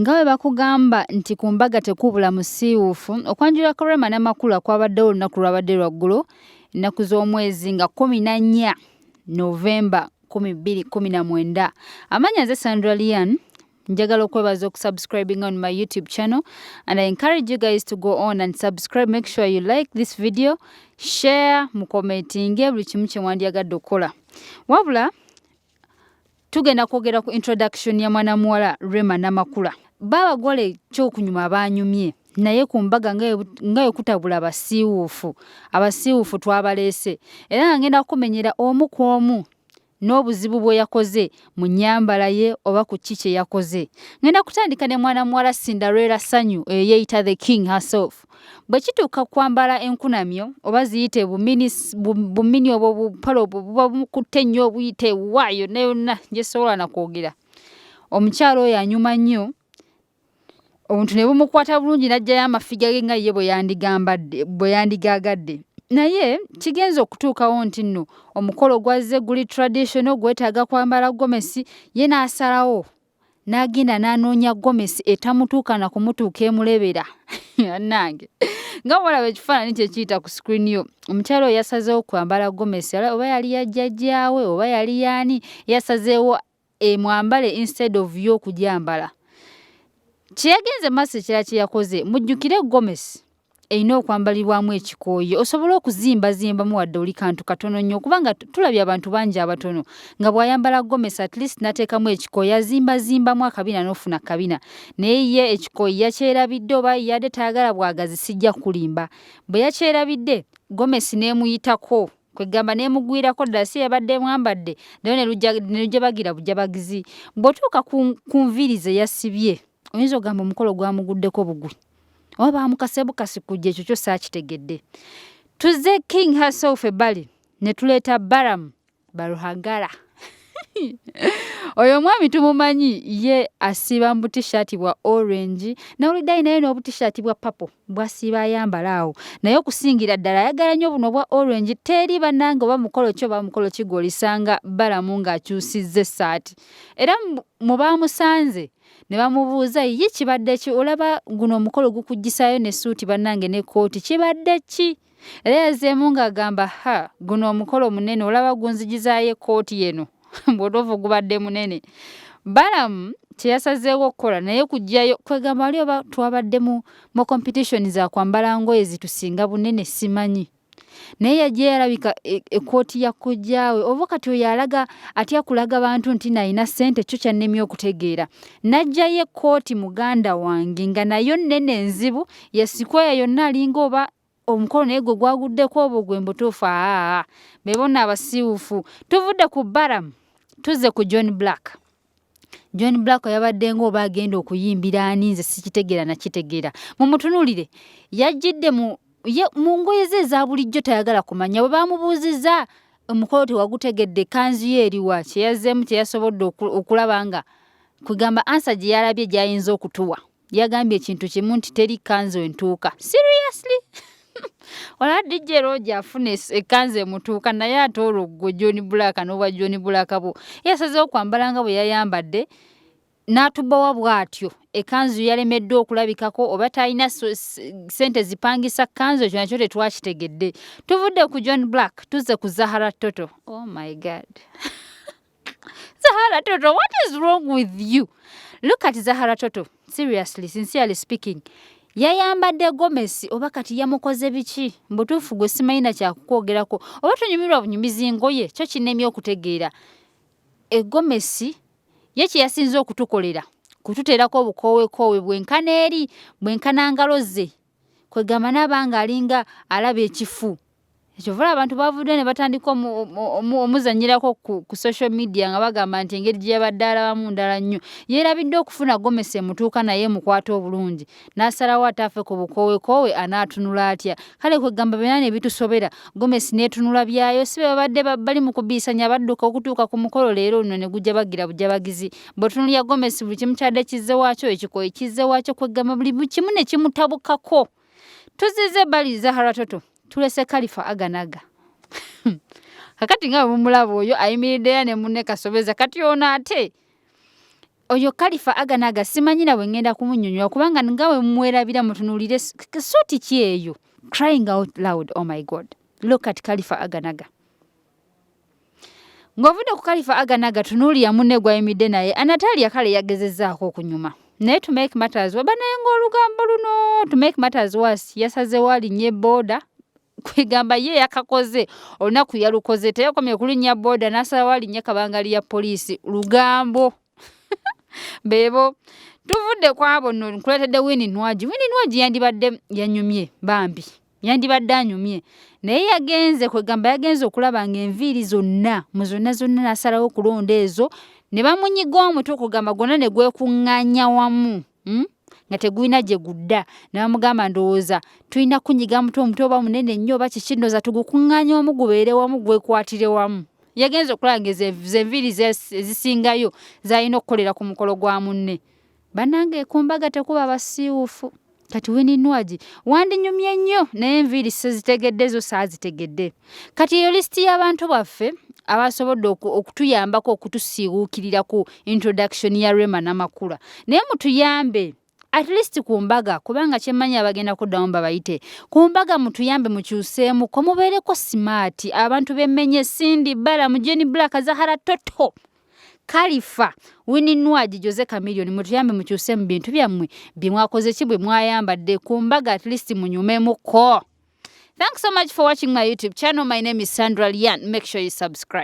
Ngawe bakugamba nti kumbaga tekubula musiiwuufu okwanjula ko Rema Namakula kwabaddewo olunaku lwabadde lwaggulo ennaku z'omwezi nga 14 Novemba 2019. Amanya nze Sandra Lian, njagala okwebaza okusubscribing on my YouTube channel, and I encourage you guys to go on and subscribe. Make sure you like this video, share, mukomentinge buli kimu kye mwandyagadde okukola. Wabula tugenda kwogera ku introduction ya mwana muwala Rema Namakula. Baba gole ky'okunyuma banyumye naye ku mbaga ngayo kutabula abasiiwuufu twabaleese era ngenda kumenyera omu ku omu n'obuzibu bwe yakoze mu nnyambala ye oba ku kiki yakoze. Ngenda kutandika ne mwana muwala Cinderella Sanyu eyeyita the king herself. Bwe kituuka kwambala enkunamyo oba ziyite bumini obwo bupalo buba bukutte nnyo obuyite waayo ne yonna gye sobola na kwogera. Omukyalo oyo anyuma nnyo, omuntu ne bumukwata bulungi n'ajjayo amafiga ge nga ye bwe yandigaagadde. Naye kigenza okutuukawo nti nno omukolo gwazze guli traditional gwetaaga kwambala gomesi, ye n'asalawo n'agenda n'anoonya gomesi etamutuuka na kumutuuka emulebera. Nange nga mulaba ekifaananyi kye kiyita ku screen yo, omukyalo yasazeewo kwambala gomesi oba yali yajjajjaawe oba yali yaani, yasazeewo emwambale instead of yo okugyambala. Kyeyagenze maaso ekirala kye yakoze, mujjukire gomesi erina okwambalibwamu ekikooyi osobola okuzimbazimbamu wadde oli kantu katono nnyo, kubanga tulabye abantu bangi abatono nga bw'ayambala gomesi at least n'ateekamu ekikooyi azimbazimbamu akabina n'ofuna kabina. Naye ye ekikooyi yakyerabidde oba yadde tayagala bwagazi sijja kulimba. Bwe yakyerabidde gomesi n'emuyitako kwegamba n'emugwirako ddala si yabadde mwambadde naye ne lujja bagira bujabagizi. Bw'otuuka ku nviiri ze yasibye oyinza ogamba omukolo gwamuguddeko bugwi oba bamukasebukasi kujja, ekyo kyo saakitegedde. Tuzze king herself ebbali ne tuleeta BALAM Baruhagala. Oyo omwami tumumanyi ye asiiba mu butishaati bwa orange n'oliddayi naye n'obutishaati bwa purple bw'asiiba ayambala awo, naye okusingira ddala ayagala nnyo buno bwa orange. Teri bannange oba mukolo ki oba mukolo ki gw'olisanga BALAM ng'akyusizza essaati. Era mu baamusanze ne bamubuuza ye kibadde ki, olaba guno omukolo gukuggisaayo ne suuti bannange ne kooti, kibadde ki? Era yazeemu ng'agamba guno omukolo munene, olaba gunzigizaayo ekooti yeno bw'otovu gubadde munene. BALAM kyeyasazeewo okukola naye kujjayo kwegamba ali oba twabadde mu competition za kwambala ngoye zitusinga bunene simanyi, naye yajja yalabika ekooti ya kojjaawe oba kati oyo alaga atya kulaga bantu nti nalina ssente, kyo kyannemye okutegeera. N'ajjayo ekooti muganda wange nga nayo nnene enzibu, yasikweya yonna alinga oba omukolo naye gwe gwaguddeko obwo gwe mbutuufu. Be bonna abasiiwuufu. Tuvudde ku BALAM tuzze ku BLAQ. BLAQ yabadde ng'oba agenda okuyimbira ani, nze sikitegeera nakitegeera. Mumutunuulire yajjidde mu ngoye ze eza bulijjo tayagala kumanya. Bwe bamubuuzizza omukolo tewagutegedde, kanzu ye eriwa, kye yazzeemu kye yasobodde okulaba nga kugamba ansa gye yalabye gy'ayinza okutuwa. Yagambye ekintu kimu nti teri kanzu entuuka. Seriously? Wala DJ Roger afune ekanzu emutuuka, naye ate olwo gwe BLAQ n'obwa BLAQ bo yasazeewo kwambala nga bwe yayambadde n'atubbawa bw'atyo. Ekanzu yalemeddwa okulabikako oba talina ssente zipangisa kanzu, ekyo nakyo tetwakitegedde. Tuvudde ku BLAQ tuzze ku ZAHARA TOTO. Oh my God. ZAHARA TOTO, what is wrong with you? Look at ZAHARA TOTO. Seriously, sincerely speaking. Yayambadde gomesi oba kati yamukoze biki? Mbutuufu gwe simanyi na kyakukwogerako oba tonyumirwa bunyumizi ngoye, kyo kinnemye okutegeera. Egomesi ye kye yasinze okutukolera kututeerako obukoowekoowe bwenkana eri bwenkana ngalo ze, kwegamba n'abanga alinga alaba ekifu. Ekyo vula abantu bavudde ne batandika omuzannyirako ku social media nga bagamba nti engeri gye yabadde alabamu ndala nnyo. Yeerabidde okufuna gomesi emutuuka naye mukwata obulungi, n'asalawo ataafe ku bukoowekoowe anaatunula atya. Kale kwegamba byonna ne bitusobera, gomesi n'etunula byayo, si be babadde bali mu kubiisanya badduka okutuuka ku mukolo leero nno ne gujja bagira bujabagizi. Bw'otunulya gomesi buli kimu kyadde kizze waakyo, ekikooyi kizze waakyo, kwegamba buli kimu ne kimutabukako. Tuzizze ebbali ZAHARA TOTO tulese KHALIFAH AGANAGA. Kakati nga bumulaba oyo ayimiriddeyo ne munne Kasobeza, kati ono ate oyo KHALIFAH AGANAGA simanyi nawe ngenda kumunyonyola kubanga ngawe mwerabira mutunulire suuti ki eyo crying out loud. Oh my God, look at KHALIFAH AGANAGA. Ng'ovudde ku KHALIFAH AGANAGA tunuulira munne gwayimidde naye Anatalia kale yagezezzaako okunyuma naye to make matters waba naye ng'olugambo luno to make matters worse yasazeewo alinnye booda kwegamba ye yakakoze olunaku yalukoze teyakomye kulinnya booda n'asalawo alinnye kabangali ya poliisi lugambo beebo tuvudde ku abo nno nkuleetedde WINNIE yandibadde yanyumye bambi yandibadde anyumye naye yagenze okulaba ng'enviiri zonna mu zonna n'asalawo okulonda ezo ne bamunyiga omutwe okugamba gwonna ne gwekuŋŋaanya wamu nga tegulina gye gudda ne bamugamba ndowooza tulina kunyiga omutwe oba munene nnyo oba kiki ndowooza tugukuŋŋaanya wamu gubeere wamu gwekwatire wamu. Yagenze okulaba ng'enviiri ezisingayo z'alina okukolera ku mukolo gwa munne. Bannange kumbaga tekuba basiiwuufu kati WINNIE wandinyumye nnyo naye enviiri sezitegedde zo saazitegedde. Kati eyo lisiti y'abantu baffe abasobodde okutuyambako okutusiiwuukirira ku introduction ya Rema Namakula naye mutuyambe at least ku mbaga kubanga kyemmanyi abagenda kuddamu babayite ku mbaga mutuyambe mukyuseemu ko mubeereko smart abantu bemmenye CIDY BALAM BLAQ ZAHARA TOTO KHALIFAH WINNIE Jose Chameleone mutuyambe mukyuse mu bintu byammwe bye mwakoze ki bwe mwayambadde ku mbaga at least munyumemuko. Thanks so much for watching my YouTube channel. My name is Sandra Lian. Make sure you subscribe.